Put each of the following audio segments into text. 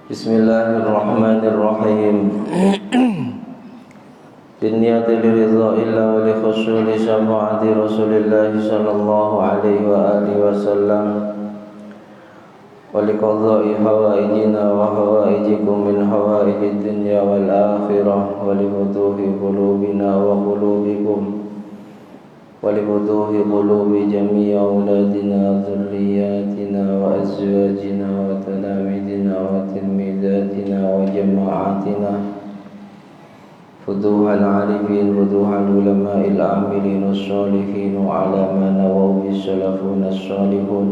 Bismillahirrahmanirrahim. Binniyati liridha'illah wa li khusyuli syafa'ati Rasulillah sallallahu alaihi wa alihi wasallam wa li qadha'i hawaijina wa hawaijikum min hawaijid dunya wal akhirah wa li futuhi qulubina wa qulubikum ولفتوح قلوب جميع أولادنا ذرياتنا وأزواجنا وتلاميذنا وتلميذاتنا وجماعاتنا فتوح العارفين فتوح العلماء العاملين الصالحين وعلى ما نووا السلفون الصالحون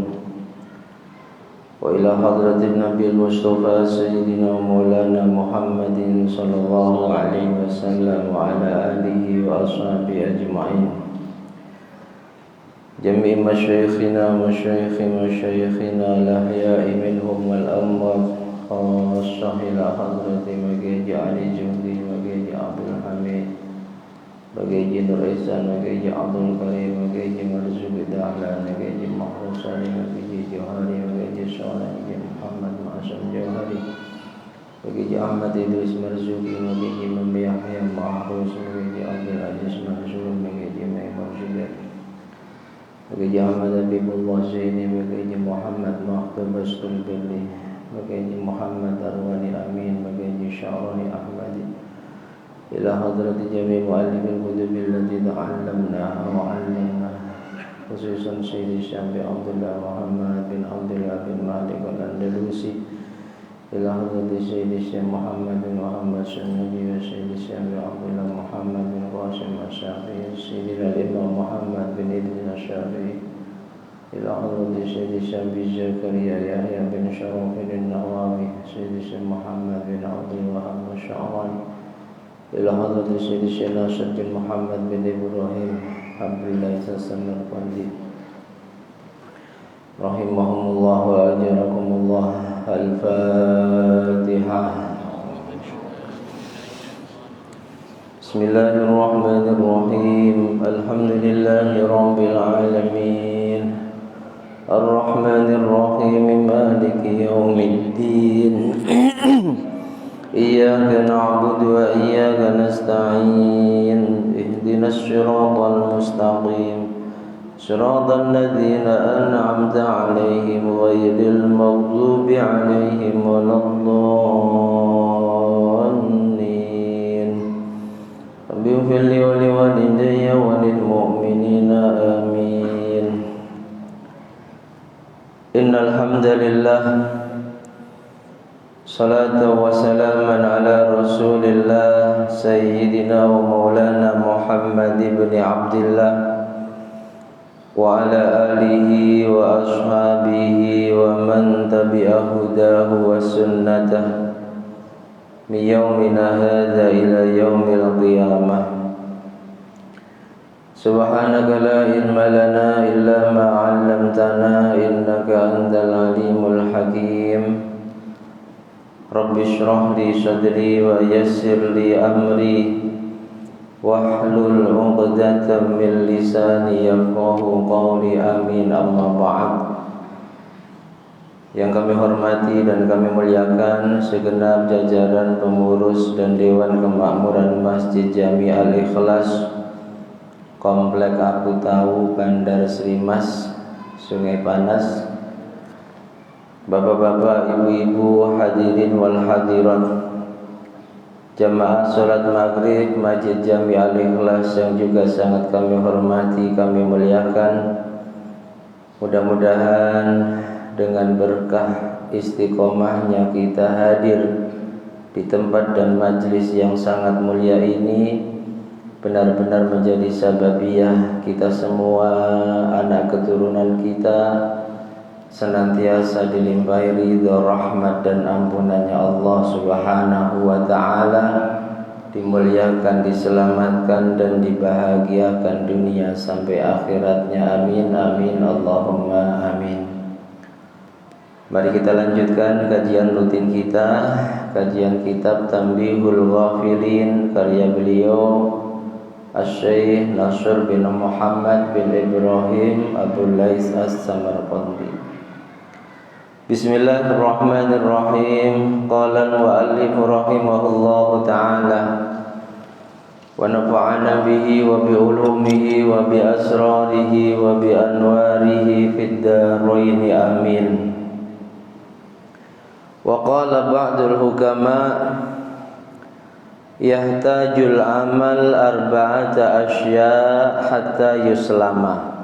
وإلى حضرة النبي المصطفى سيدنا ومولانا محمد صلى الله عليه وسلم وعلى آله وأصحابه أجمعين جميع مشايخنا مشايخنا الأحياء منهم والأموات خاصة إلى حضرة مجيج علي جهدي مجيج عبد الحميد مجيج نور إحسان مجيج عبد الكريم مجيج مرزوق دعلا مجيج محروس علي مجيج جوهري مجيج صالح محمد معصوم جوهري مجيج أحمد إدريس مرزوقي مجيج من يحيى محروس مجيج عبد العزيز مرزوق مجيج ميمون جبير Bagi Ahmad Habibullah Zaini, bagi Muhammad Makhlub Bastul Billi, bagi Muhammad Arwani Amin, bagi Syarani Ahmadi ila hadrati jami' mu'allimin kutubil lati ta'allamnaha wa 'allamnaha khususan Sayyidi Syambi Abdullah Muhammad bin Abdullah bin Malik al-Andalusi ila hadrati Sayyidi Syekh Muhammad bin Muhammad Syambi wa Sayyidi Syambi Abdullah Muhammad bin Qasim Asy-Syafi'i Sayyidi Imam Muhammad bin Idris Asy-Syafi'i ila hadrati Sayyidi Syambi Zakaria Yahya bin Syarafin Nawawi Sayyidi Syekh Muhammad bin Abdul Wahhab Sya'rani ila hadrati Sayyidi Syekh Nasir bin Muhammad bin Ibrahim Abdullah Samarqandi rahimahumullah wa ajarakumullah. Al-Fatihah. Bismillahirrahmanirrahim. Alhamdulillahi rabbil alamin. Ar-Rahmanir Rahim. Maliki yaumiddin. Iyyaka na'budu wa iyyaka nasta'in. Ihdinas siratal mustaqim. صراط الذين أنعمت عليهم غير المغضوب عليهم ولا الضالين رب اغفر لي ولوالدي وللمؤمنين آمين. إن الحمد لله صلاة وسلاما على رسول الله سيدنا ومولانا محمد بن عبد الله وعلى آله وأصحابه ومن تبع هداه وسنته من يومنا هذا إلى يوم القيامة. سبحانك لا علم لنا إلا ما علمتنا إنك أنت العليم الحكيم. رب اشرح لي صدري ويسر لي أمري wahlul 'uqdatam min lisani yafqahu qawli amin amma ba'd. Yang kami hormati dan kami muliakan segenap jajaran pengurus dan Dewan Kemakmuran Masjid Jami' Al-Ikhlas Komplek Aku Tahu Bandar Sri Mas Sungai Panas, bapak-bapak, ibu-ibu, hadirin wal hadirat, jamaah sholat maghrib Masjid Jami' Al-Ikhlas yang juga sangat kami hormati, kami muliakan. Mudah-mudahan dengan berkah istiqomahnya kita hadir di tempat dan majlis yang sangat mulia ini benar-benar menjadi sababiyah kita semua, anak keturunan kita, senantiasa dilimpahi ridha, rahmat dan ampunannya Allah Subhanahu wa ta'ala, dimuliakan, diselamatkan dan dibahagiakan dunia sampai akhiratnya. Amin amin Allahumma amin. Mari kita lanjutkan kajian rutin kita, kajian kitab Tanbihul Ghafilin karya beliau Asy-Syaikh Nasr bin Muhammad bin Ibrahim Abu Lais As-Samarqandi. Bismillahirrahmanirrahim. Qala al-mu'allif rahimahullahu ta'ala wa nafa'ana bihi wa bi ulumihi wa bi asrarihi wa bi anwarihi fid dharain amin. Wa qala ba'dul hukama yahtajul amal arba'ata asya hatta yuslama.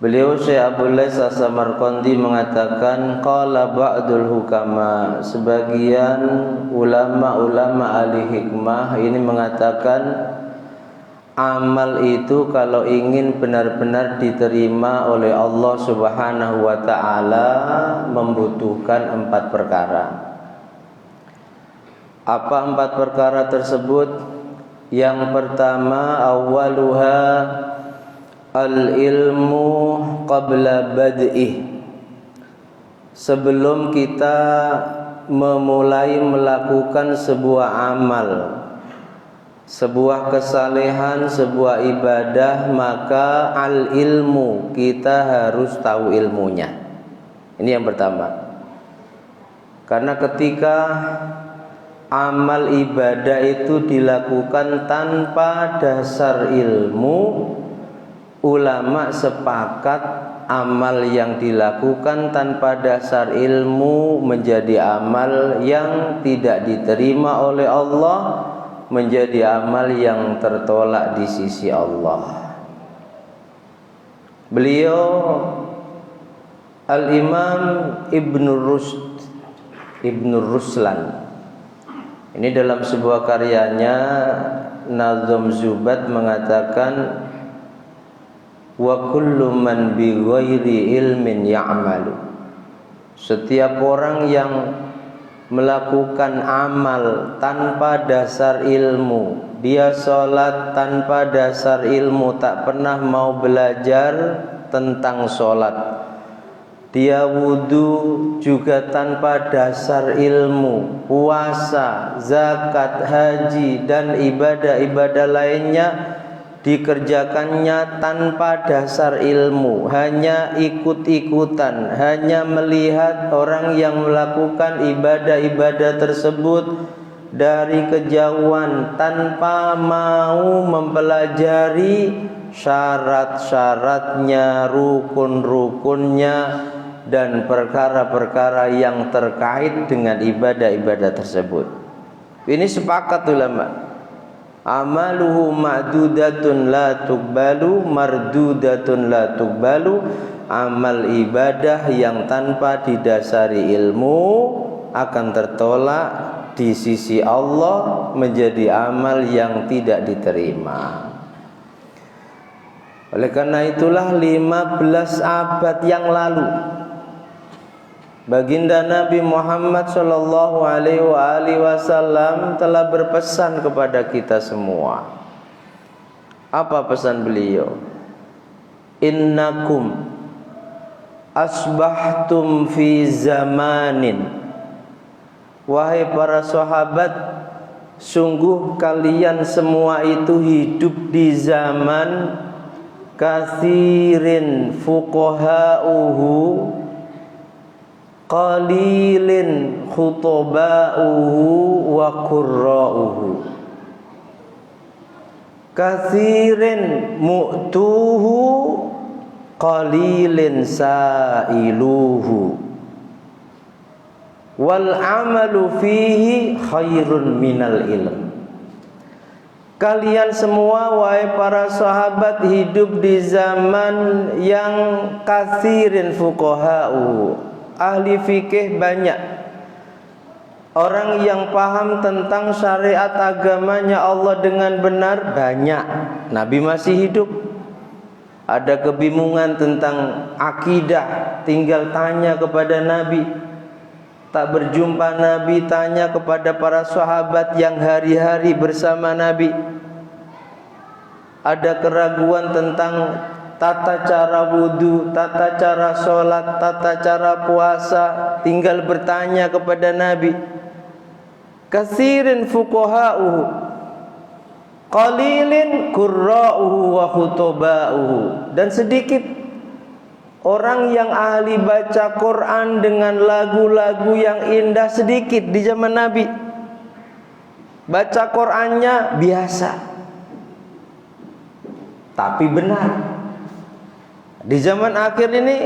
Beliau Syekh Abu Lais As-Samarqandi mengatakan qala ba'dul hukama, sebagian ulama-ulama ahli hikmah ini mengatakan amal itu kalau ingin benar-benar diterima oleh Allah Subhanahu wa taala membutuhkan 4 perkara. Apa 4 perkara tersebut? Yang pertama, awwaluha al-ilmu qabla bad'ih. Sebelum kita memulai melakukan sebuah amal, sebuah kesalehan, sebuah ibadah, maka al-ilmu, kita harus tahu ilmunya. Ini yang pertama. Karena ketika amal ibadah itu dilakukan tanpa dasar ilmu, ulama sepakat amal yang dilakukan tanpa dasar ilmu menjadi amal yang tidak diterima oleh Allah, menjadi amal yang tertolak di sisi Allah. Beliau Al-Imam Ibnu Ruslan ini dalam sebuah karyanya Nazm Zubat mengatakan wa kullu man bi ghairi ilmin ya'malu. Setiap orang yang melakukan amal tanpa dasar ilmu, dia sholat tanpa dasar ilmu, tak pernah mau belajar tentang sholat, dia wudu juga tanpa dasar ilmu, puasa, zakat, haji dan ibadah-ibadah lainnya dikerjakannya tanpa dasar ilmu, hanya ikut-ikutan, hanya melihat orang yang melakukan ibadah-ibadah tersebut dari kejauhan tanpa mau mempelajari syarat-syaratnya, rukun-rukunnya dan perkara-perkara yang terkait dengan ibadah-ibadah tersebut. Ini sepakat ulama. Amaluhu ma'dudatun la tuqbalu mardudatun la tuqbalu. Amal ibadah yang tanpa didasari ilmu akan tertolak di sisi Allah, menjadi amal yang tidak diterima. Oleh karena itulah 15 abad yang lalu Baginda Nabi Muhammad sallallahu alaihi wasallam telah berpesan kepada kita semua. Apa pesan beliau? Innakum asbahtum fi zamanin. Wahai para sahabat, sungguh kalian semua itu hidup di zaman kathirin fuqaha'uhu qalilin khutba'uhu wa qurra'uhu, kathirin mu'tuhu qalilin sa'iluhu, wal amalu fihi khairun minal ilm. Kalian semua wahai para sahabat hidup di zaman yang kathirin fuqaha'uhu, ahli fikih banyak, orang yang paham tentang syariat agamanya Allah dengan benar banyak. Nabi masih hidup, ada kebingungan tentang akidah, tinggal tanya kepada Nabi. Tak berjumpa Nabi, tanya kepada para sahabat yang hari-hari bersama Nabi. Ada keraguan tentang tata cara wudu, tata cara sholat, tata cara puasa, tinggal bertanya kepada Nabi. Katsirin fuqaha'uhu, Qalilin qurra'uhu wa khutoba'uhu, dan sedikit orang yang ahli baca Quran dengan lagu-lagu yang indah, sedikit di zaman Nabi. Baca Qurannya biasa, tapi benar. Di zaman akhir ini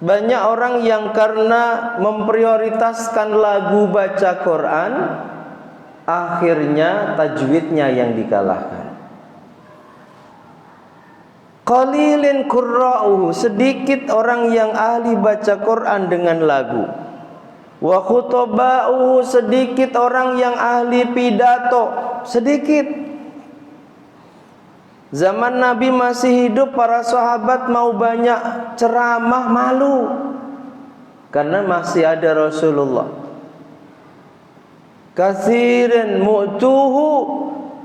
banyak orang yang karena memprioritaskan lagu baca Quran, akhirnya tajwidnya yang dikalahkan. Qalilin qurra'uhu, sedikit orang yang ahli baca Quran dengan lagu. Wa khutoba'uhu, sedikit orang yang ahli pidato, sedikit. Zaman Nabi masih hidup, para sahabat mau banyak ceramah malu, karena masih ada Rasulullah. Katsirin mu'tuhu,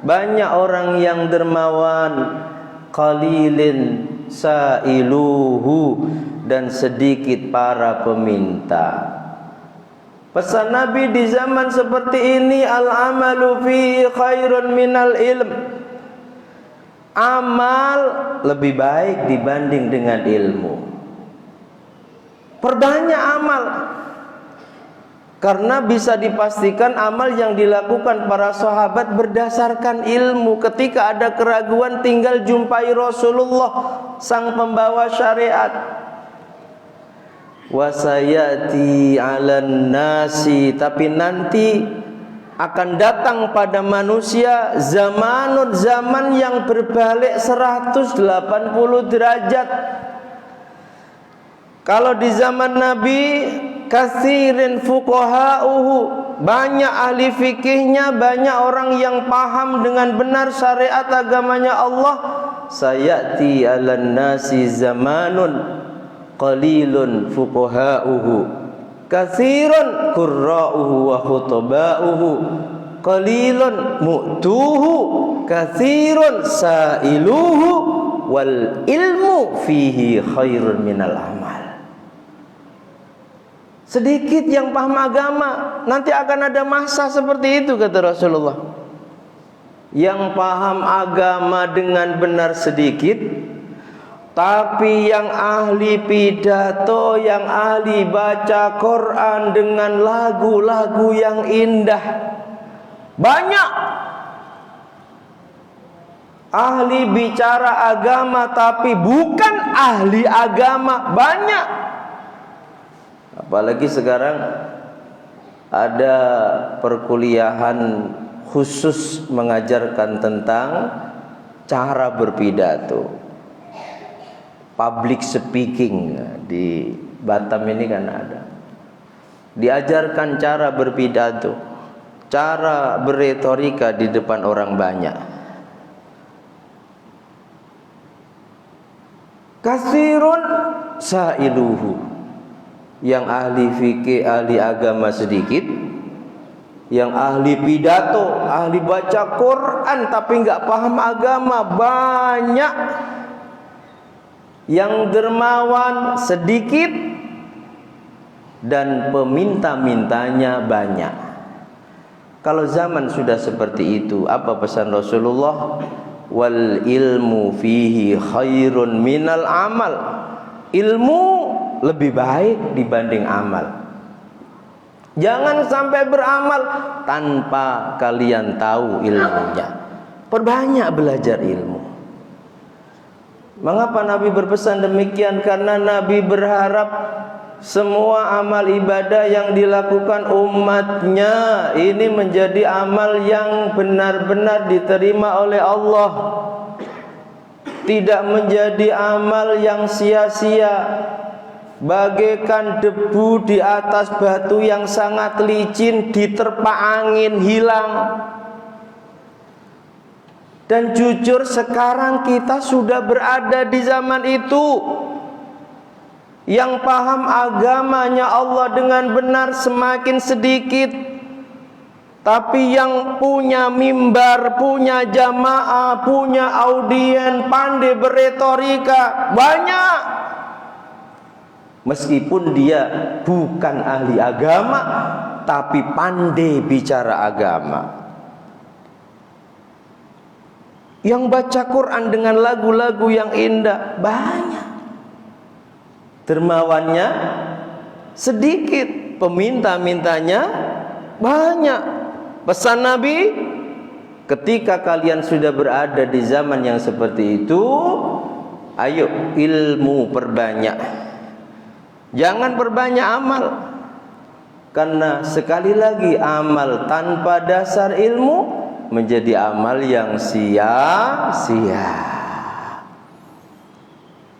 banyak orang yang dermawan. Qalilin sa'iluhu, dan sedikit para peminta. Pesan Nabi di zaman seperti ini, al-amalu fi khairun minal ilm. Amal lebih baik dibanding dengan ilmu. Perbanyak amal, karena bisa dipastikan amal yang dilakukan para sahabat berdasarkan ilmu. Ketika ada keraguan, tinggal jumpai Rasulullah, sang pembawa syariat. Wasayati 'alan nasi, tapi nanti akan datang pada manusia zamanun, zaman yang berbalik 180 derajat. Kalau di zaman Nabi, katsirin fuqaha'uhu, banyak ahli fikihnya, banyak orang yang paham dengan benar syariat agamanya Allah. Sayati 'alan nasi zamanun qalilun fuqaha'uhu, katsirun qurra'uhu wa khutoba'uhu, qalilun mu'tuhu, katsirun sa'iluhu, wal ilmu fihi khairun minal amal. Sedikit yang paham agama, nanti akan ada masa seperti itu, kata Rasulullah. Yang paham agama dengan benar sedikit, tapi yang ahli pidato, yang ahli baca Quran dengan lagu-lagu yang indah banyak. Ahli bicara agama tapi bukan ahli agama banyak. Apalagi sekarang ada perkuliahan khusus mengajarkan tentang cara berpidato, public speaking. Di Batam ini kan ada, diajarkan cara berpidato, cara berretorika di depan orang banyak. Katsirun sa'iluhu, yang ahli fikih, ahli agama sedikit, yang ahli pidato, ahli baca Quran tapi nggak paham agama banyak, yang dermawan sedikit, dan peminta-mintanya banyak. Kalau zaman sudah seperti itu, apa pesan Rasulullah? Wal ilmu fihi khairun minal amal. Ilmu lebih baik dibanding amal. Jangan sampai beramal tanpa kalian tahu ilmunya. Perbanyak belajar ilmu. Mengapa Nabi berpesan demikian? Karena Nabi berharap semua amal ibadah yang dilakukan umatnya ini menjadi amal yang benar-benar diterima oleh Allah, tidak menjadi amal yang sia-sia, bagaikan debu di atas batu yang sangat licin, diterpa angin hilang. Dan jujur sekarang kita sudah berada di zaman itu. Yang paham agamanya Allah dengan benar semakin sedikit, tapi yang punya mimbar, punya jamaah, punya audien, pandai berretorika banyak. Meskipun dia bukan ahli agama, tapi pandai bicara agama. Yang baca Quran dengan lagu-lagu yang indah banyak. Dermawannya sedikit, peminta-mintanya banyak. Pesan Nabi, ketika kalian sudah berada di zaman yang seperti itu, ayo ilmu perbanyak. Jangan perbanyak amal. Karena sekali lagi amal tanpa dasar ilmu menjadi amal yang sia-sia.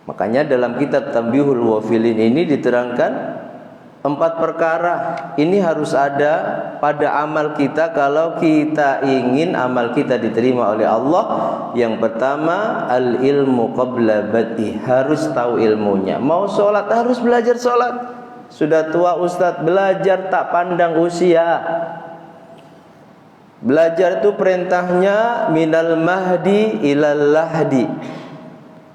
Makanya dalam kitab Tanbihul Ghafilin ini diterangkan 4 perkara. Ini harus ada pada amal kita kalau kita ingin amal kita diterima oleh Allah. Yang pertama, al-ilmu qabla bad'i, harus tahu ilmunya. Mau sholat harus belajar sholat. Sudah tua ustadz, belajar tak pandang usia. Belajar itu perintahnya minal mahdi ilal lahdi.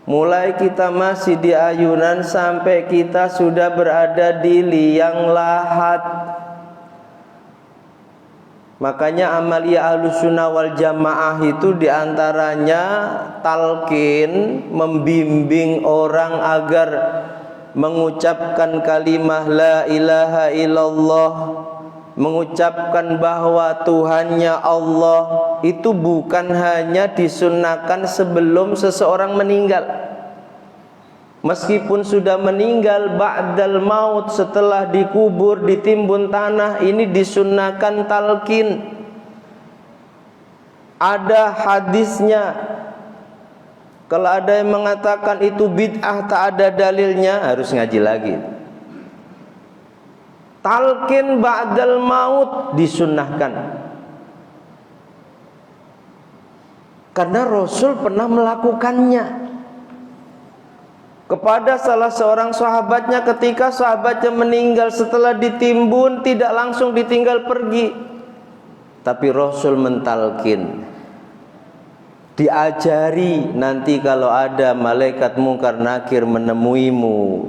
Mulai kita masih di ayunan sampai kita sudah berada di liang lahat. Makanya amalia Ahlussunnah wal Jamaah itu diantaranya talqin, membimbing orang agar mengucapkan kalimah la ilaha illallah, mengucapkan bahwa Tuhannya Allah itu bukan hanya disunahkan sebelum seseorang meninggal. Meskipun sudah meninggal, ba'dal maut, setelah dikubur, ditimbun tanah, ini disunahkan talqin. Ada hadisnya. Kalau ada yang mengatakan itu bid'ah, tak ada dalilnya, harus ngaji lagi. Talqin ba'dal maut disunnahkan. Karena Rasul pernah melakukannya kepada salah seorang sahabatnya ketika sahabatnya meninggal setelah ditimbun, tidak langsung ditinggal pergi. Tapi Rasul mentalkin. Diajari nanti kalau ada malaikat mungkar nakir menemuimu,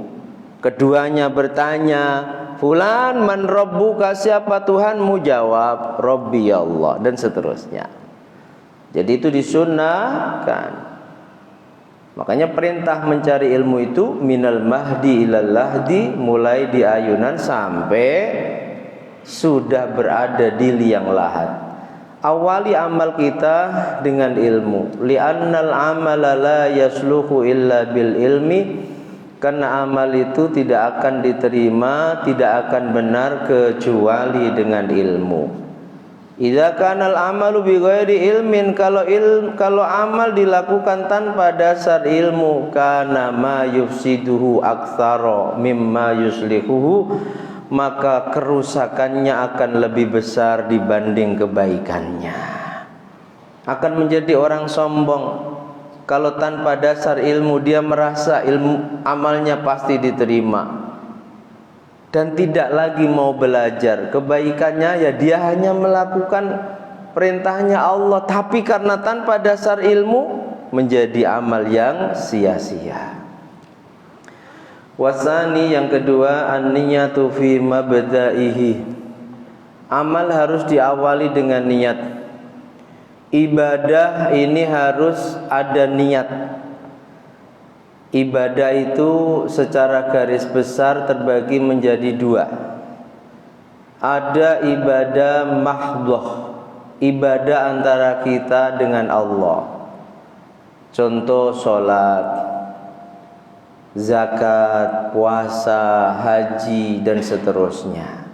keduanya bertanya, fulan man rabbuka, siapa Tuhanmu? Jawab, Rabbi Allah, dan seterusnya. Jadi itu disunnahkan. Makanya perintah mencari ilmu itu minal mahdi ilal lahdi, mulai di ayunan sampai sudah berada di liang lahat. Awali amal kita dengan ilmu. Li'annal amala la yasluhu illa bil ilmi. Karena amal itu tidak akan diterima, tidak akan benar kecuali dengan ilmu. Idza kana al-amalu bi ghairi ilmin, kalau amal dilakukan tanpa dasar ilmu, kana ma yufsiduhu aktsara mimma yuslihuhu, maka kerusakannya akan lebih besar dibanding kebaikannya. Akan menjadi orang sombong. Kalau tanpa dasar ilmu dia merasa ilmu amalnya pasti diterima dan tidak lagi mau belajar. Kebaikannya ya dia hanya melakukan perintahnya Allah, tapi karena tanpa dasar ilmu menjadi amal yang sia-sia. Wasani, yang kedua, an-niyatu fi mabda'ihi. Amal harus diawali dengan niat. Ibadah ini harus ada niat. Ibadah itu secara garis besar terbagi menjadi 2. Ada ibadah mahdhah, ibadah antara kita dengan Allah. Contoh sholat, zakat, puasa, haji, dan seterusnya.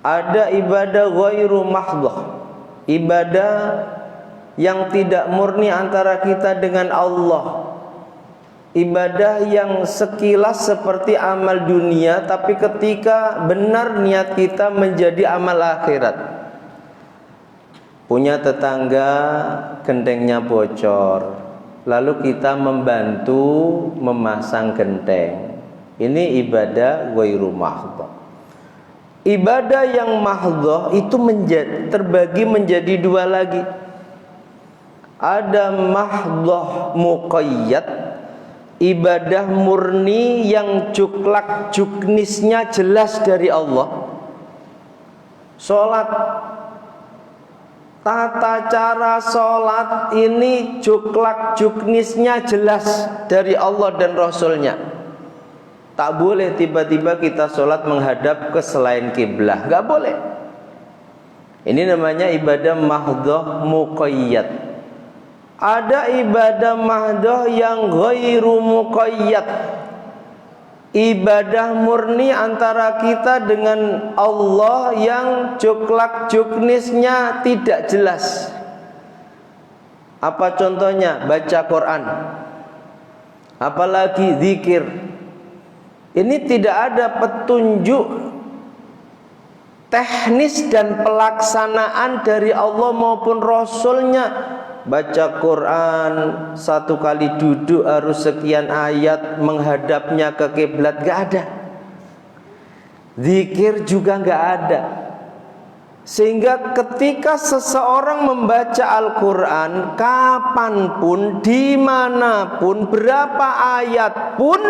Ada ibadah ghairu mahdhah, ibadah yang tidak murni antara kita dengan Allah. Ibadah yang sekilas seperti amal dunia, tapi ketika benar niat kita menjadi amal akhirat. Punya tetangga gentengnya bocor, lalu kita membantu memasang genteng. Ini ibadah ghairu mahdhah. Ibadah yang mahdhah itu terbagi menjadi 2 lagi. Ada mahdhah muqayyad, ibadah murni yang juklak juknisnya jelas dari Allah. Sholat tata cara sholat ini juklak juknisnya jelas dari Allah dan Rasulnya. Tak boleh tiba-tiba kita sholat menghadap ke selain kiblah, nggak boleh. Ini namanya ibadah mahdhah muqayyad. Ada ibadah mahdhah yang ghairu muqayyad, ibadah murni antara kita dengan Allah yang juklak juknisnya tidak jelas. Apa contohnya? Baca Quran, apalagi zikir. Ini tidak ada petunjuk teknis dan pelaksanaan dari Allah maupun Rasulnya. Baca Quran, satu kali duduk harus sekian ayat, menghadapnya ke kiblat, gak ada. Zikir juga gak ada. Sehingga ketika seseorang membaca Al-Quran, kapanpun, dimanapun, berapa ayat pun,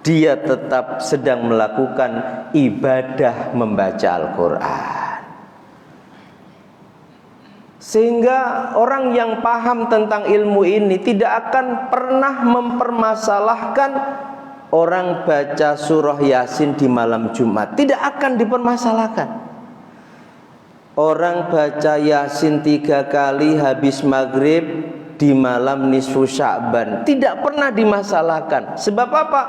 dia tetap sedang melakukan ibadah membaca Al-Quran. Sehingga orang yang paham tentang ilmu ini tidak akan pernah mempermasalahkan orang baca surah Yasin di malam Jumat. Tidak akan dipermasalahkan. Orang baca Yasin 3 kali habis maghrib di malam nisfu Sya'ban, tidak pernah dimasalahkan. Sebab apa?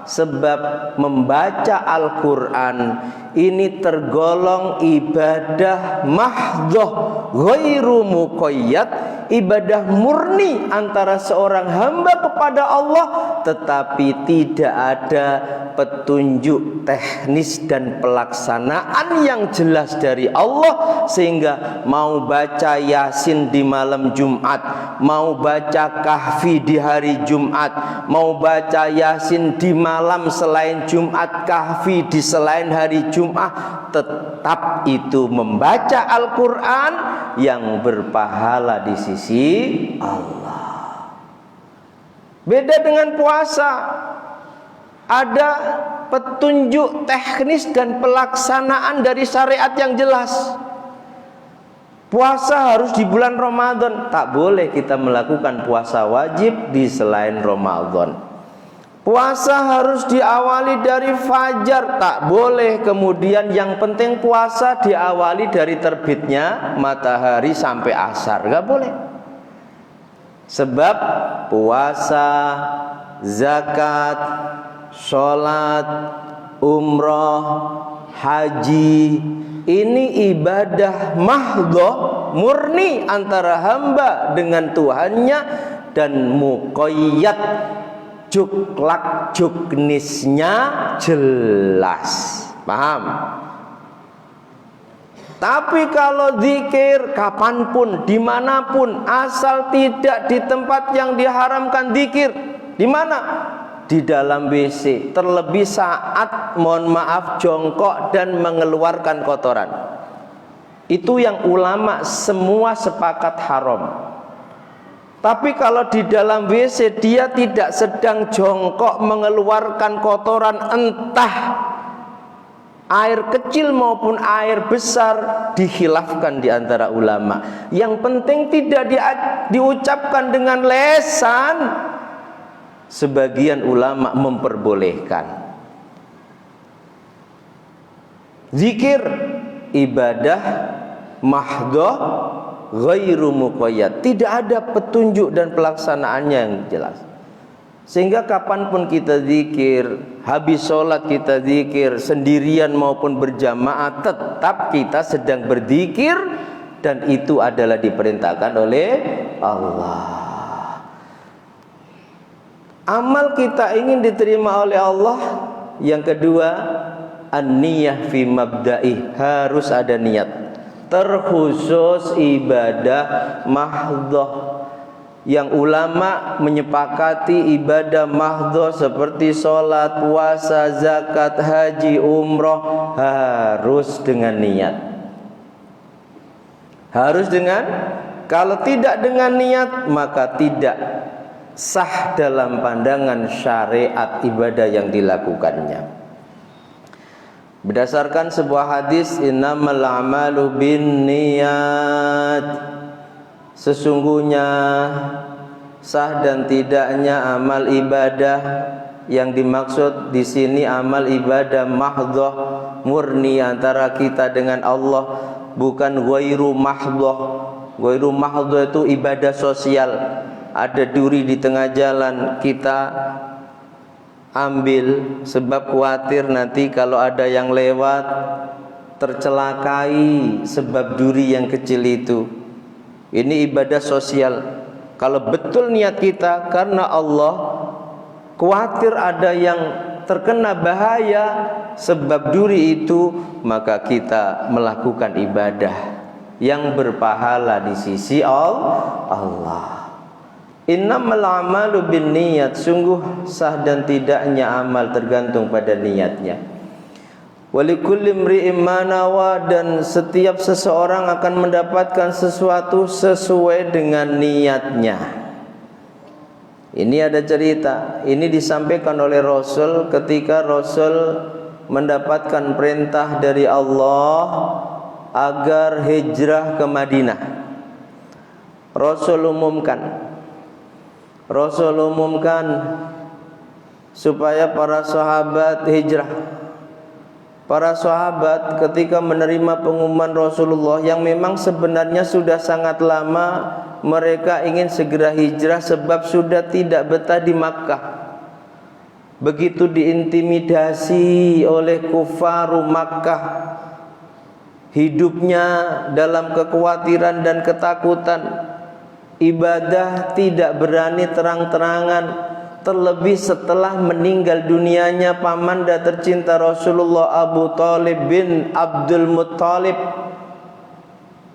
Sebab membaca Al-Quran ini tergolong ibadah mahdhah ghairu muqayyad, ibadah murni antara seorang hamba kepada Allah, tetapi tidak ada petunjuk teknis dan pelaksanaan yang jelas dari Allah. Sehingga mau baca Yasin di malam Jumat, mau baca Kahfi di hari Jumat, mau baca Yasin di malam selain Jumat, Kahfi di selain hari Jumat, tetap itu membaca Al-Quran yang berpahala di sisi Allah. Beda dengan puasa. Ada petunjuk teknis dan pelaksanaan dari syariat yang jelas. Puasa harus di bulan Ramadan, tak boleh kita melakukan puasa wajib di selain Ramadan. Puasa harus diawali dari fajar, tak boleh kemudian yang penting puasa diawali dari terbitnya matahari sampai asar, gak boleh. Sebab puasa, zakat, sholat, umroh, haji, ini ibadah mahdhah murni antara hamba dengan Tuhannya, dan muqayyad, juklak juknisnya jelas. Paham? Tapi kalau zikir kapanpun, dimanapun, asal tidak di tempat yang diharamkan zikir. Di mana? Di dalam WC, terlebih saat mohon maaf jongkok dan mengeluarkan kotoran. Itu yang ulama semua sepakat haram. Tapi kalau di dalam WC dia tidak sedang jongkok mengeluarkan kotoran, entah air kecil maupun air besar, dikhilafkan di antara ulama. Yang penting tidak diucapkan dengan lesan. Sebagian ulama memperbolehkan. Zikir ibadah mahdhah ghairu muqayyad, tidak ada petunjuk dan pelaksanaannya yang jelas. Sehingga kapanpun kita zikir, habis sholat kita zikir, sendirian maupun berjamaah, tetap kita sedang berzikir, dan itu adalah diperintahkan oleh Allah. Amal kita ingin diterima oleh Allah. Yang kedua, an-niyah fi mabda'i, harus ada niat. Terkhusus ibadah mahdhah, yang ulama menyepakati ibadah mahdhah seperti sholat, puasa, zakat, haji, umroh, harus dengan niat. Harus dengan, kalau tidak dengan niat maka tidak sah dalam pandangan syariat ibadah yang dilakukannya. Berdasarkan sebuah hadis, innamal a'malu binniyat, sesungguhnya sah dan tidaknya amal ibadah, yang dimaksud di sini amal ibadah mahdhah, murni antara kita dengan Allah, bukan ghairu mahdhah. Ghairu mahdhah itu ibadah sosial. Ada duri di tengah jalan, kita ambil sebab khawatir nanti kalau ada yang lewat tercelakai sebab duri yang kecil itu. Ini ibadah sosial. Kalau betul niat kita karena Allah, khawatir ada yang terkena bahaya sebab duri itu, maka kita melakukan ibadah yang berpahala di sisi Allah. Innamal a'malu binniyat, sungguh sah dan tidaknya amal tergantung pada niatnya. Walikulli imri'in ma nawa, dan setiap seseorang akan mendapatkan sesuatu sesuai dengan niatnya. Ini ada cerita, ini disampaikan oleh Rasul ketika Rasul mendapatkan perintah dari Allah agar hijrah ke Madinah. Rasul umumkan supaya para sahabat hijrah. Para sahabat ketika menerima pengumuman Rasulullah yang memang sebenarnya sudah sangat lama, mereka ingin segera hijrah sebab sudah tidak betah di Makkah. Begitu diintimidasi oleh kufaru Makkah, hidupnya dalam kekhawatiran dan ketakutan, ibadah tidak berani terang-terangan, terlebih setelah meninggal dunianya pamanda tercinta Rasulullah, Abu Thalib bin Abdul Muttalib.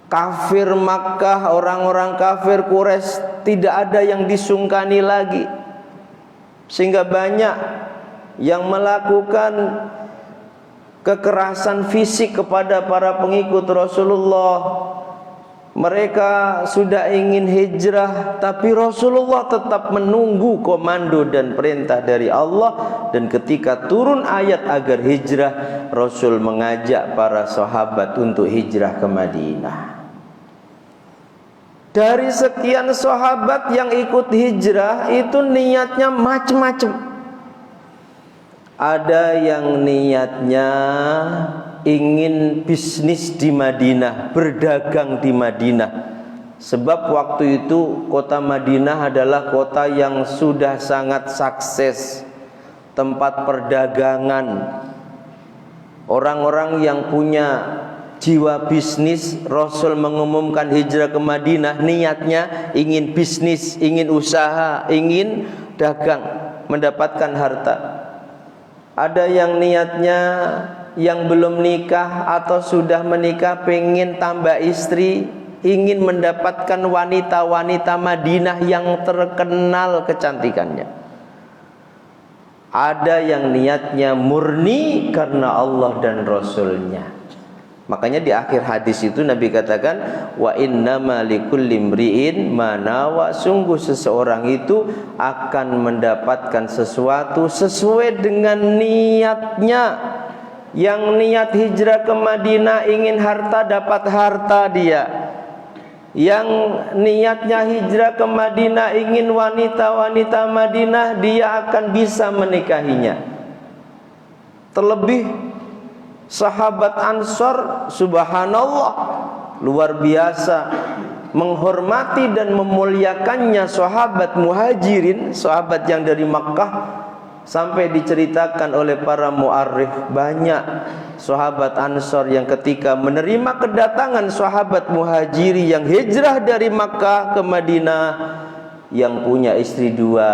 Kafir Makkah, orang-orang kafir Quraisy tidak ada yang disungkani lagi, sehingga banyak yang melakukan kekerasan fisik kepada para pengikut Rasulullah. Mereka sudah ingin hijrah, tapi Rasulullah tetap menunggu komando dan perintah dari Allah. Dan ketika turun ayat agar hijrah, Rasul mengajak para sahabat untuk hijrah ke Madinah. Dari sekian sahabat yang ikut hijrah, itu niatnya macam-macam. Ada yang niatnya ingin bisnis di Madinah, berdagang di Madinah. Sebab waktu itu kota Madinah adalah kota yang sudah sangat sukses, tempat perdagangan. Orang-orang yang punya jiwa bisnis, Rasul mengumumkan hijrah ke Madinah, niatnya ingin bisnis, ingin usaha, ingin dagang, mendapatkan harta. Ada yang niatnya yang belum nikah atau sudah menikah pengen tambah istri, ingin mendapatkan wanita-wanita Madinah yang terkenal kecantikannya. Ada yang niatnya murni karena Allah dan Rasulnya. Makanya di akhir hadis itu Nabi katakan, wa innama likulli imri'in ma nawa, sungguh seseorang itu akan mendapatkan sesuatu sesuai dengan niatnya. Yang niat hijrah ke Madinah ingin harta, dapat harta dia. Yang niatnya hijrah ke Madinah ingin wanita-wanita Madinah, dia akan bisa menikahinya. Terlebih sahabat Ansor, subhanallah, luar biasa menghormati dan memuliakannya sahabat Muhajirin, sahabat yang dari Makkah. Sampai diceritakan oleh para mu'arrikh, banyak sahabat Ansor yang ketika menerima kedatangan sahabat Muhajiri yang hijrah dari Makkah ke Madinah, yang punya istri dua,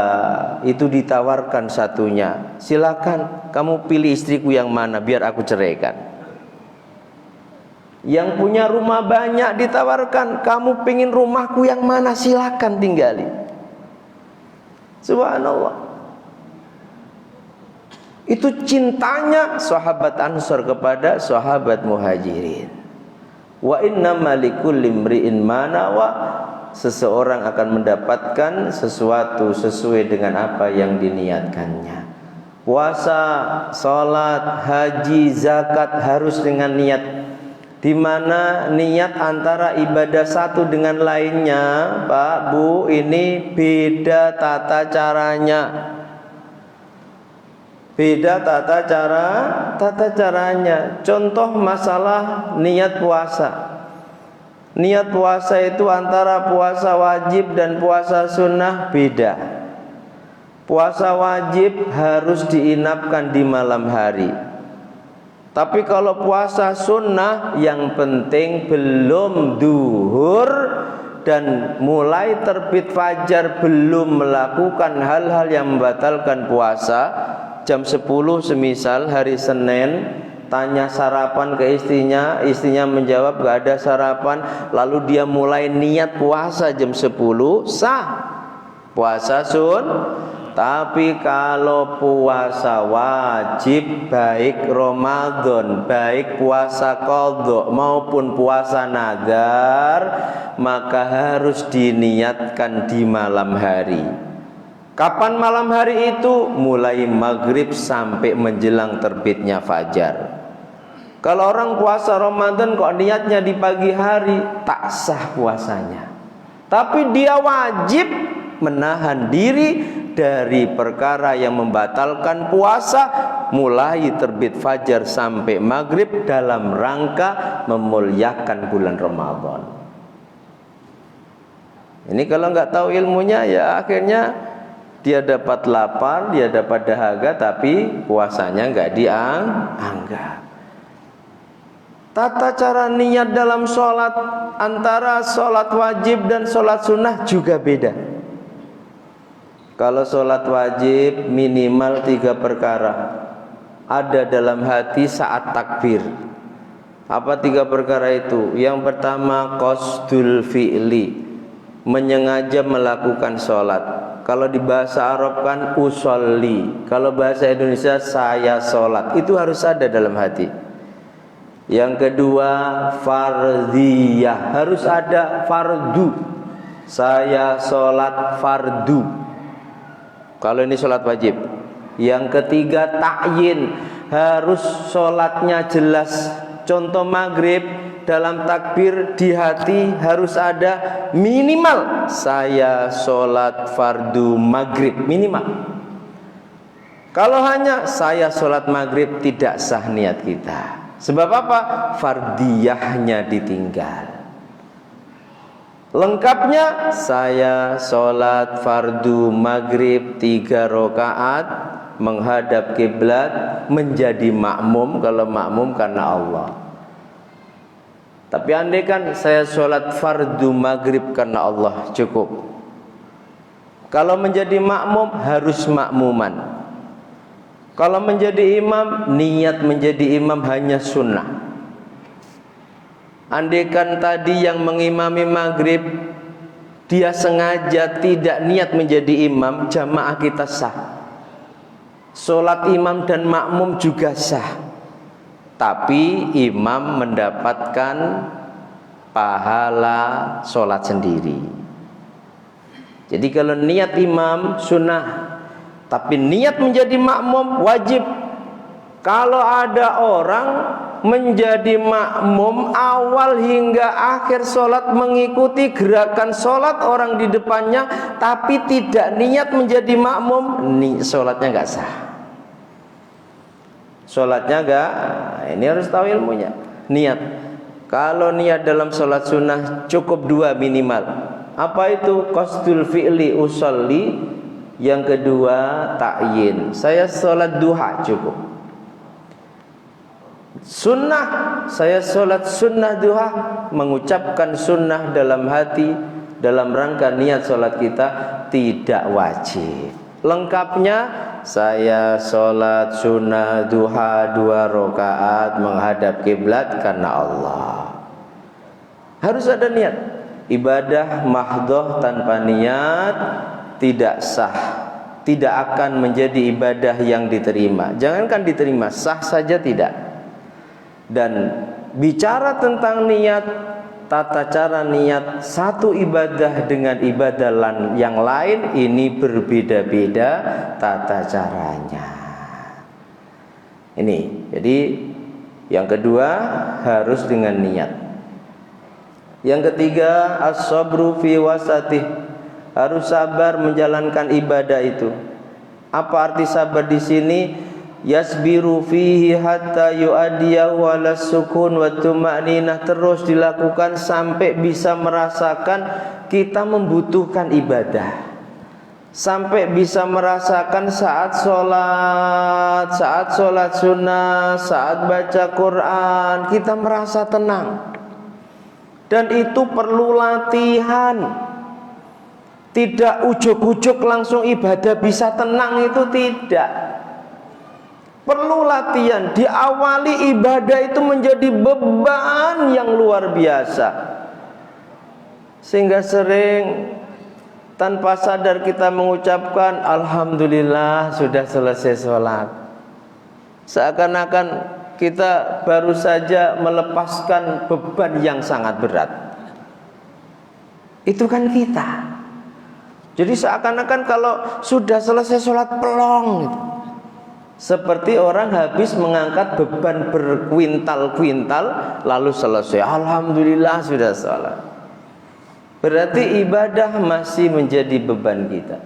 itu ditawarkan satunya, silakan kamu pilih istriku yang mana biar aku ceraikan. Yang punya rumah banyak ditawarkan, kamu pingin rumahku yang mana, silakan tinggali. Subhanallah. Itu cintanya sahabat Ansor kepada sahabat Muhajirin. Wa innama likulli imri'in ma nawa, seseorang akan mendapatkan sesuatu sesuai dengan apa yang diniatkannya. Puasa, sholat, haji, zakat harus dengan niat. Di mana niat antara ibadah satu dengan lainnya, Pak, Bu, ini beda tata caranya. Beda tata caranya. Contoh masalah niat puasa. Niat puasa itu antara puasa wajib dan puasa sunnah beda. Puasa wajib harus diinapkan di malam hari. Tapi kalau puasa sunnah, yang penting belum duhur dan mulai terbit fajar belum melakukan hal-hal yang membatalkan puasa. Jam 10 semisal hari Senin, tanya sarapan ke istrinya, istrinya menjawab gak ada sarapan, lalu dia mulai niat puasa jam 10, sah puasa Tapi kalau puasa wajib, baik Ramadan, baik puasa qadha maupun puasa nadar, maka harus diniatkan di malam hari. Kapan malam hari itu? Mulai maghrib sampai menjelang terbitnya fajar. Kalau orang puasa Ramadan kok niatnya di pagi hari, tak sah puasanya. Tapi dia wajib menahan diri dari perkara yang membatalkan puasa mulai terbit fajar sampai maghrib dalam rangka memuliakan bulan Ramadan. Ini kalau nggak tahu ilmunya, ya akhirnya dia dapat lapar, dia dapat dahaga, tapi puasanya nggak dianggap. Tata cara niat dalam sholat antara sholat wajib dan sholat sunnah juga beda. Kalau sholat wajib minimal 3 perkara ada dalam hati saat takbir. Apa 3 perkara itu? Yang pertama qasdul fi'li, menyengaja melakukan sholat. Kalau di bahasa Arab kan usolli, kalau bahasa Indonesia saya sholat. Itu harus ada dalam hati. Yang kedua fardhiyah, harus ada fardu, saya sholat fardu. Kalau ini sholat wajib. Yang ketiga ta'yin, harus sholatnya jelas. Contoh maghrib, dalam takbir di hati harus ada minimal saya sholat fardu maghrib, minimal. Kalau hanya saya sholat maghrib, tidak sah niat kita. Sebab apa? Fardiyahnya ditinggal. Lengkapnya saya sholat fardu maghrib 3 rakaat menghadap kiblat, menjadi makmum. Kalau makmum karena Allah. Tapi andaikan saya sholat fardu maghrib karena Allah, cukup. Kalau menjadi makmum harus makmuman. Kalau menjadi imam, niat menjadi imam hanya sunnah. Andaikan tadi yang mengimami maghrib, dia sengaja tidak niat menjadi imam, jamaah kita sah. Sholat imam dan makmum juga sah. Tapi imam mendapatkan pahala sholat sendiri. Jadi kalau niat imam sunnah, tapi niat menjadi makmum wajib. Kalau ada orang menjadi makmum awal hingga akhir sholat, mengikuti gerakan sholat orang di depannya, tapi tidak niat menjadi makmum, sholatnya nggak sah. Sholatnya nggak. Ini harus tahu ilmunya. Niat. Kalau niat dalam sholat sunnah cukup 2 minimal. Apa itu? Qasdul fi'li usolli. Yang kedua ta'yin. Saya sholat duha cukup. Sunnah, saya sholat sunnah duha, mengucapkan sunnah dalam hati, dalam rangka niat sholat kita, tidak wajib. Lengkapnya saya sholat sunnah duha 2 rakaat menghadap kiblat karena Allah. Harus ada niat. Ibadah mahdhah tanpa niat tidak sah, tidak akan menjadi ibadah yang diterima. Jangankan diterima, sah saja tidak. Dan bicara tentang niat, tata cara niat satu ibadah dengan ibadah yang lain ini berbeda-beda tata caranya. Ini. Jadi yang kedua harus dengan niat. Yang ketiga as-sabru fi wasatih. Harus sabar menjalankan ibadah itu. Apa arti sabar di sini? Yasbiru fihi hatta yu'adiyahu ala sukun wa tuma'ninah. Terus dilakukan sampai bisa merasakan kita membutuhkan ibadah, sampai bisa merasakan saat sholat sunnah, saat baca Quran kita merasa tenang. Dan itu perlu latihan. Tidak ujuk-ujuk langsung ibadah bisa tenang, itu tidak. Perlu latihan. Diawali ibadah itu menjadi beban yang luar biasa, sehingga sering tanpa sadar kita mengucapkan alhamdulillah sudah selesai sholat. Seakan-akan kita baru saja melepaskan beban yang sangat berat. Itu kan kita. Jadi seakan-akan kalau sudah selesai sholat pelong gitu. Seperti orang habis mengangkat beban berkuintal-kuintal lalu selesai, alhamdulillah sudah sholat. Berarti ibadah masih menjadi beban kita.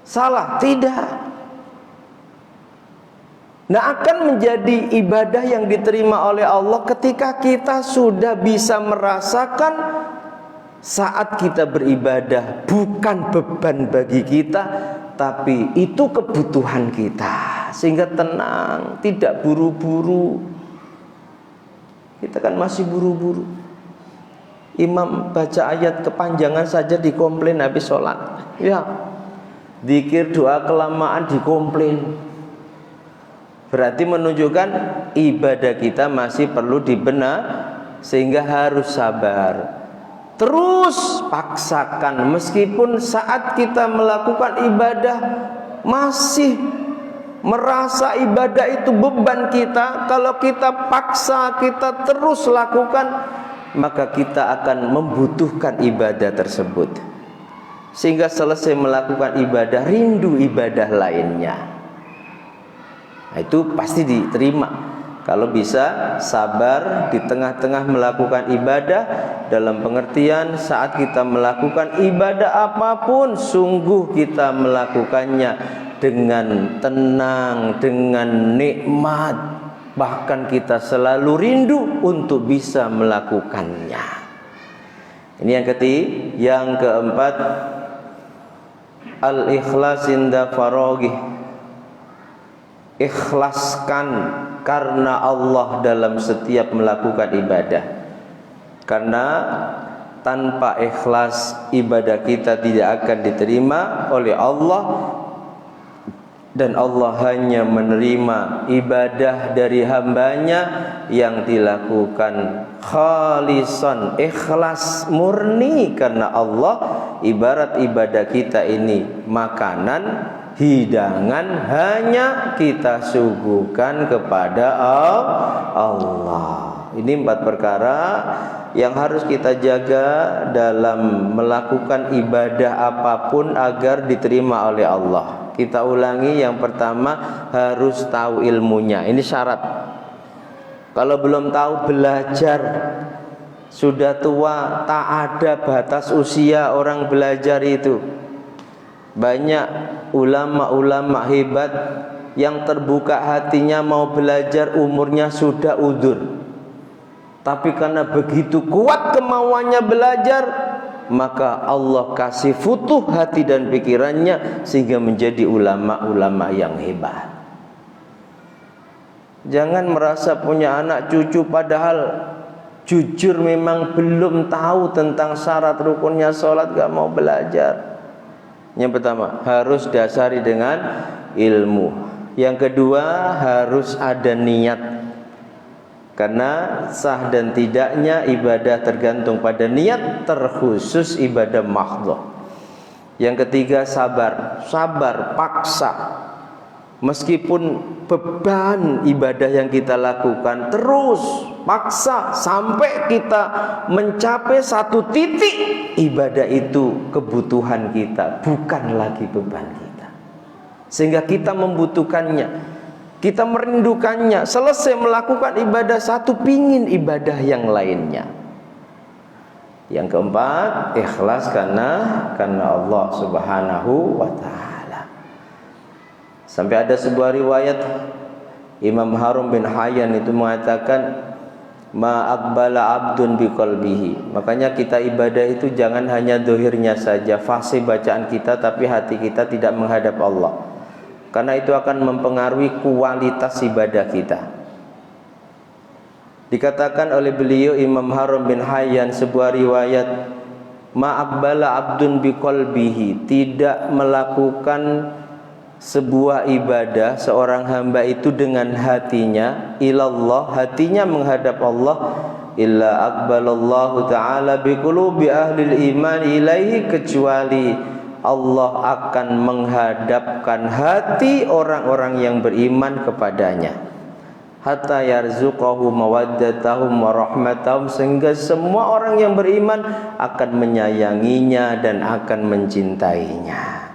Salah? Tidak. Nah, akan menjadi ibadah yang diterima oleh Allah ketika kita sudah bisa merasakan saat kita beribadah bukan beban bagi kita, tapi itu kebutuhan kita, sehingga tenang, tidak buru-buru. Kita kan masih buru-buru. Imam baca ayat kepanjangan saja dikomplain habis sholat. Ya, zikir doa kelamaan dikomplain. Berarti menunjukkan ibadah kita masih perlu dibenar, sehingga harus sabar. Terus paksakan, meskipun saat kita melakukan ibadah masih merasa ibadah itu beban kita. Kalau kita paksa, kita terus lakukan, maka kita akan membutuhkan ibadah tersebut, sehingga selesai melakukan ibadah rindu ibadah lainnya. Nah, itu pasti diterima kalau bisa sabar di tengah-tengah melakukan ibadah, dalam pengertian saat kita melakukan ibadah apapun, sungguh kita melakukannya dengan tenang, dengan nikmat, bahkan kita selalu rindu untuk bisa melakukannya. Ini yang ketiga. Yang keempat, al-ikhlas inda faragih. Ikhlaskan karena Allah dalam setiap melakukan ibadah. Karena tanpa ikhlas ibadah kita tidak akan diterima oleh Allah, dan Allah hanya menerima ibadah dari hambanya yang dilakukan khalisan, ikhlas, murni karena Allah. Ibarat ibadah kita ini makanan, hidangan, hanya kita suguhkan kepada Allah. Ini 4 perkara yang harus kita jaga dalam melakukan ibadah apapun agar diterima oleh Allah. Kita ulangi, yang pertama harus tahu ilmunya. Ini syarat. Kalau belum tahu, belajar. Sudah tua, tak ada batas usia orang belajar itu. Banyak ulama-ulama hebat yang terbuka hatinya mau belajar, umurnya sudah udzur, tapi karena begitu kuat kemauannya belajar, maka Allah kasih futuh hati dan pikirannya sehingga menjadi ulama-ulama yang hebat. Jangan merasa punya anak cucu padahal jujur memang belum tahu tentang syarat rukunnya sholat, gak mau belajar. Yang pertama harus dasari dengan ilmu. Yang kedua harus ada niat, karena sah dan tidaknya ibadah tergantung pada niat, terkhusus ibadah mahdhah. Yang ketiga sabar. Sabar, paksa. Meskipun beban ibadah yang kita lakukan, terus paksa sampai kita mencapai satu titik, ibadah itu kebutuhan kita, bukan lagi beban kita, sehingga kita membutuhkannya. Kita merindukannya. Selesai melakukan ibadah satu, pingin ibadah yang lainnya. Yang keempat, ikhlas karena Allah Subhanahu wa ta'ala. Sampai ada sebuah riwayat Imam Harun bin Hayyan itu mengatakan, ma aqbala abdun biqalbihi. Makanya kita ibadah itu jangan hanya dohirnya saja, fasih bacaan kita, tapi hati kita tidak menghadap Allah. Karena itu akan mempengaruhi kualitas ibadah kita. Dikatakan oleh beliau Imam Harun bin Hayyan sebuah riwayat, ma aqbala abdun biqalbihi, tidak melakukan sebuah ibadah seorang hamba itu dengan hatinya, ilallah, hatinya menghadap Allah, illa aqbalallahu ta'ala biqulubi ahlil iman ilaihi, kecuali Allah akan menghadapkan hati orang-orang yang beriman kepadanya, hatta yarzuqahu mawaddatahum wa rahmatahum, sehingga semua orang yang beriman akan menyayanginya dan akan mencintainya.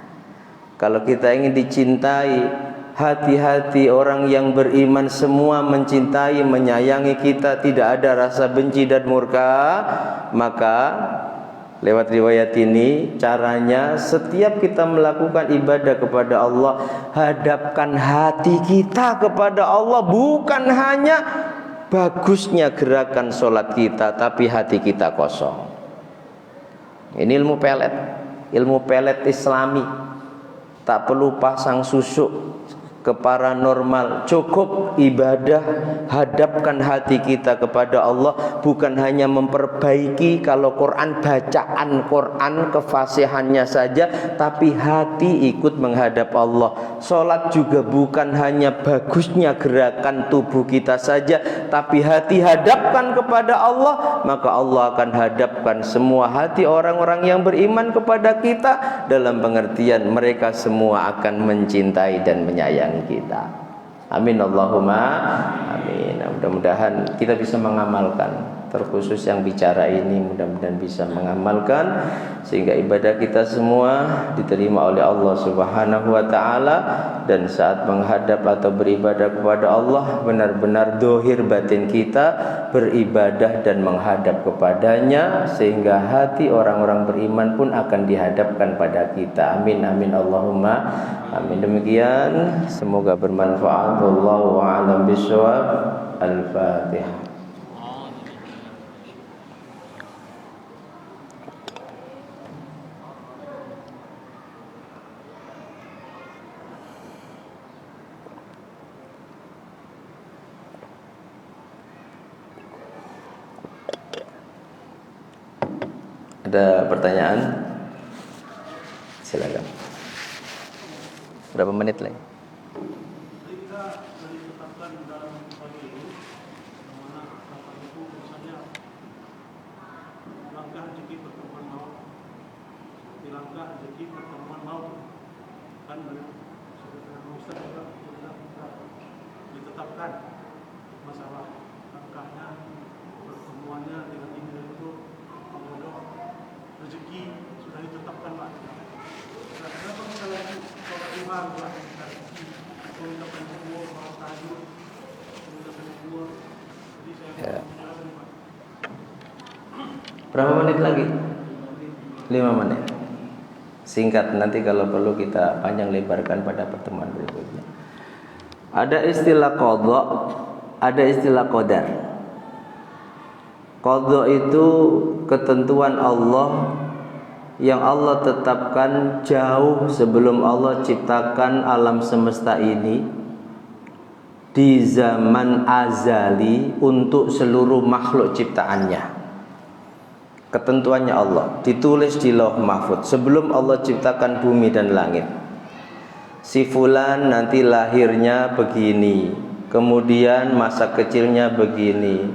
Kalau kita ingin dicintai, hati-hati orang yang beriman semua mencintai, menyayangi kita, tidak ada rasa benci dan murka, maka lewat riwayat ini caranya setiap kita melakukan ibadah kepada Allah, hadapkan hati kita kepada Allah. Bukan hanya bagusnya gerakan sholat kita, tapi hati kita kosong. Ini ilmu pelet Islami. Tak perlu pasang susuk ke paranormal, cukup ibadah, hadapkan hati kita kepada Allah. Bukan hanya memperbaiki kalau Quran, bacaan Quran kefasihannya saja, tapi hati ikut menghadap Allah. Sholat juga bukan hanya bagusnya gerakan tubuh kita saja, tapi hati hadapkan kepada Allah, maka Allah akan hadapkan semua hati orang-orang yang beriman kepada kita, dalam pengertian mereka semua akan mencintai dan menyayangi kita. Amin Allahumma amin. Mudah-mudahan kita bisa mengamalkan, terkhusus yang bicara ini, mudah-mudahan bisa mengamalkan sehingga ibadah kita semua diterima oleh Allah Subhanahu wa ta'ala. Dan saat menghadap atau beribadah kepada Allah, benar-benar dohir batin kita beribadah dan menghadap kepadanya, sehingga hati orang-orang beriman pun akan dihadapkan pada kita. Amin amin Allahumma amin. Demikian, semoga bermanfaat. Wallahu a'lam bishawab. Al-Fatihah. Ada pertanyaan? Silakan. Berapa menit lagi? Ditetapkan masalah langkahnya, pertemuannya dengan ini itu mengodok rezeki sudah ditetapkan Pak. Nah, kenapa kita lagi sholat imam Pak? Mengucapkan kubur, sholat tahajud, mengucapkan kubur. Jadi saya menjelaskan Pak. Berapa menit lagi? 5 menit. Singkat, nanti kalau perlu kita panjang lebarkan pada pertemuan berikutnya. Ada istilah qadha, ada istilah qadar. Qadha itu ketentuan Allah yang Allah tetapkan jauh sebelum Allah ciptakan alam semesta ini, di zaman azali untuk seluruh makhluk ciptaannya. Ketentuannya Allah ditulis di Lauh Mahfuz sebelum Allah ciptakan bumi dan langit. Si fulan nanti lahirnya begini, kemudian masa kecilnya begini,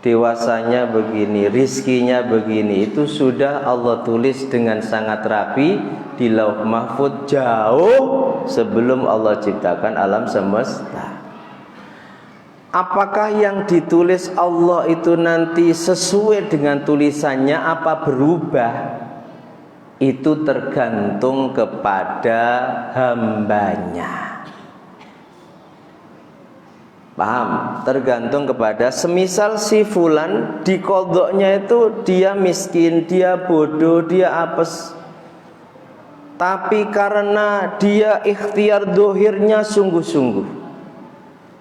dewasanya begini, rizkinya begini. Itu sudah Allah tulis dengan sangat rapi di Lauh Mahfuz jauh sebelum Allah ciptakan alam semesta. Apakah yang ditulis Allah itu nanti sesuai dengan tulisannya apa berubah? Itu tergantung kepada hambanya. Paham? Tergantung kepada semisal si fulan di qadha-nya itu dia miskin, dia bodoh, dia apes. Tapi karena dia ikhtiar dohirnya sungguh-sungguh,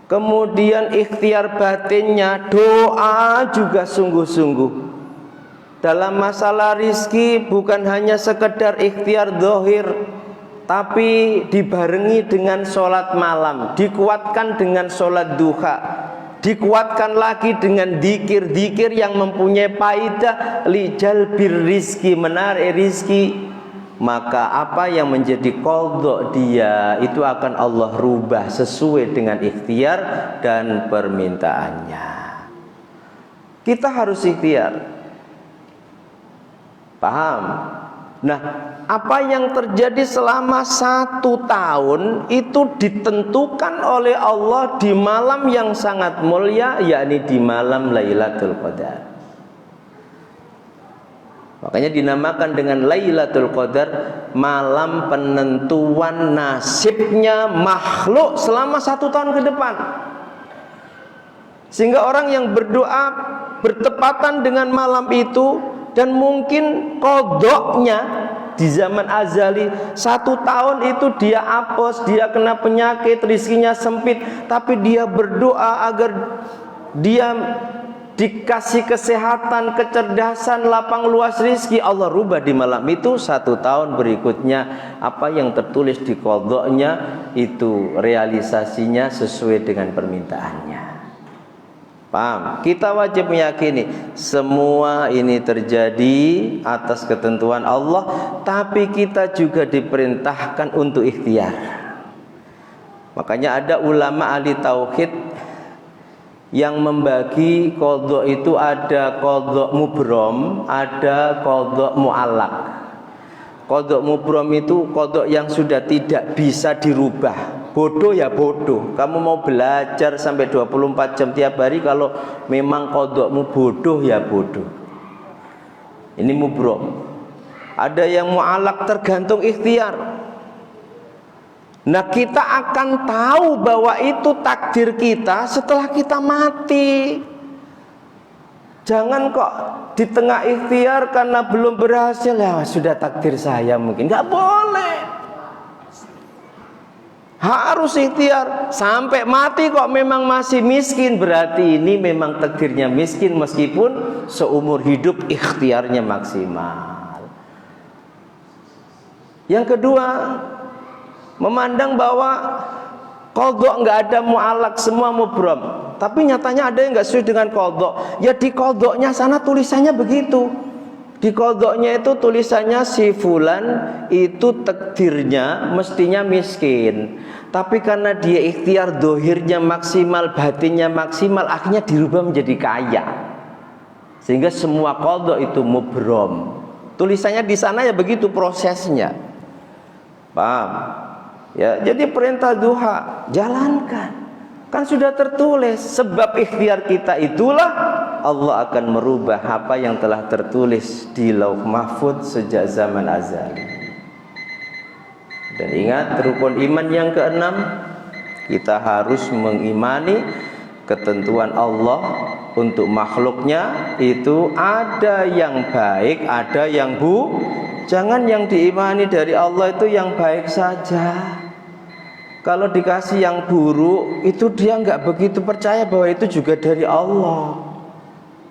kemudian ikhtiar batinnya doa juga sungguh-sungguh. Dalam masalah rizki bukan hanya sekedar ikhtiar dohir, tapi dibarengi dengan sholat malam, dikuatkan dengan sholat duha, dikuatkan lagi dengan dzikir-dzikir yang mempunyai faidah lijalbir rizki, menarik rizki. Maka apa yang menjadi qadha dia itu akan Allah rubah sesuai dengan ikhtiar dan permintaannya. Kita harus ikhtiar. Paham? Nah, apa yang terjadi selama 1 tahun itu ditentukan oleh Allah di malam yang sangat mulia, yakni di malam Lailatul Qadar. Makanya dinamakan dengan Lailatul Qadar, malam penentuan nasibnya makhluk selama 1 tahun ke depan. Sehingga orang yang berdoa bertepatan dengan malam itu, dan mungkin qadha-nya di zaman azali 1 tahun itu dia apes, dia kena penyakit, rizkinya sempit, tapi dia berdoa agar dia dikasih kesehatan, kecerdasan, lapang luas rizki. Allah rubah di malam itu. 1 tahun berikutnya apa yang tertulis di qadha-nya itu realisasinya sesuai dengan permintaannya. Paham? Kita wajib meyakini semua ini terjadi atas ketentuan Allah, tapi kita juga diperintahkan untuk ikhtiar. Makanya ada ulama ahli tauhid yang membagi qadha itu ada qadha mubrom, ada qadha mu'allaq. Qadha mubrom itu qadha yang sudah tidak bisa dirubah. Bodoh ya bodoh. Kamu mau belajar sampai 24 jam tiap hari, kalau memang qadha-mu bodoh ya bodoh. Ini mubrom. Ada yang mu'allaq, tergantung ikhtiar. Nah, kita akan tahu bahwa itu takdir kita setelah kita mati. Jangan kok di tengah ikhtiar karena belum berhasil, ya sudah takdir saya mungkin. Nggak boleh. Harus ikhtiar sampai mati. Kok memang masih miskin, berarti ini memang takdirnya miskin, meskipun seumur hidup ikhtiarnya maksimal. Yang kedua, memandang bahwa qadha nggak ada mu'allaq, semua mubrom. Tapi nyatanya ada yang nggak sesuai dengan qadha. Ya di qadha-nya sana tulisannya begitu. Di qadha-nya itu tulisannya si fulan itu takdirnya mestinya miskin, tapi karena dia ikhtiar dohirnya maksimal, batinnya maksimal, akhirnya dirubah menjadi kaya. Sehingga semua qadha itu mubrom. Tulisannya di sana ya begitu prosesnya. Paham? Ya, jadi perintah duha jalankan. Kan sudah tertulis, sebab ikhtiar kita itulah Allah akan merubah apa yang telah tertulis di Lauh Mahfuz sejak zaman azali. Dan ingat, rukun iman yang keenam, kita harus mengimani ketentuan Allah untuk makhluknya itu ada yang baik, ada yang buruk. Jangan yang diimani dari Allah itu yang baik saja. Kalau dikasih yang buruk, itu dia nggak begitu percaya bahwa itu juga dari Allah.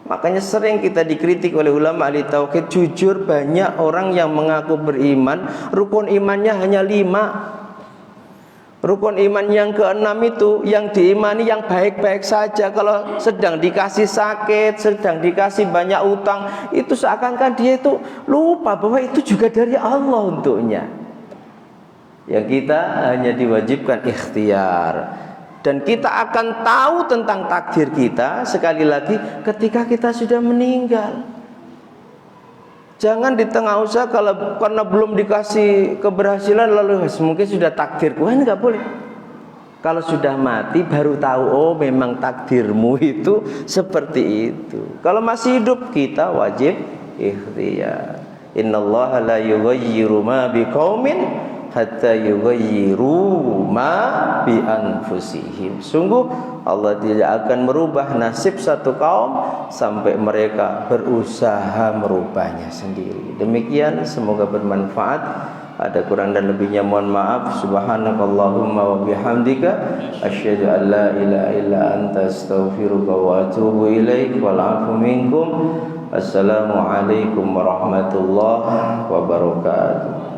Makanya sering kita dikritik oleh ulama ahli tauhid. Jujur, banyak orang yang mengaku beriman, rukun imannya hanya 5. Rukun iman yang keenam itu yang diimani yang baik-baik saja. Kalau sedang dikasih sakit, sedang dikasih banyak utang, itu seakan-akan dia itu lupa bahwa itu juga dari Allah untuknya. Yang kita hanya diwajibkan ikhtiar. Dan kita akan tahu tentang takdir kita sekali lagi ketika kita sudah meninggal. Jangan di tengah usaha kalau karena belum dikasih keberhasilan lalu mungkin sudah takdirku. Ini nggak boleh. Kalau sudah mati baru tahu, oh memang takdirmu itu seperti itu. Kalau masih hidup kita wajib ikhtiar. Innallaha la yughayyiru ma biqaumin hatta yughayyiru ma bi anfusihim. Sungguh Allah tidak akan merubah nasib satu kaum sampai mereka berusaha merubahnya sendiri. Demikian, semoga bermanfaat. Ada kurang dan lebihnya mohon maaf. Subhanakallahumma wa bihamdika asyhadu an la ilaha illa anta astaghfiruka wa atubu ilaik. Wal 'afu minkum. Assalamualaikum warahmatullahi wabarakatuh.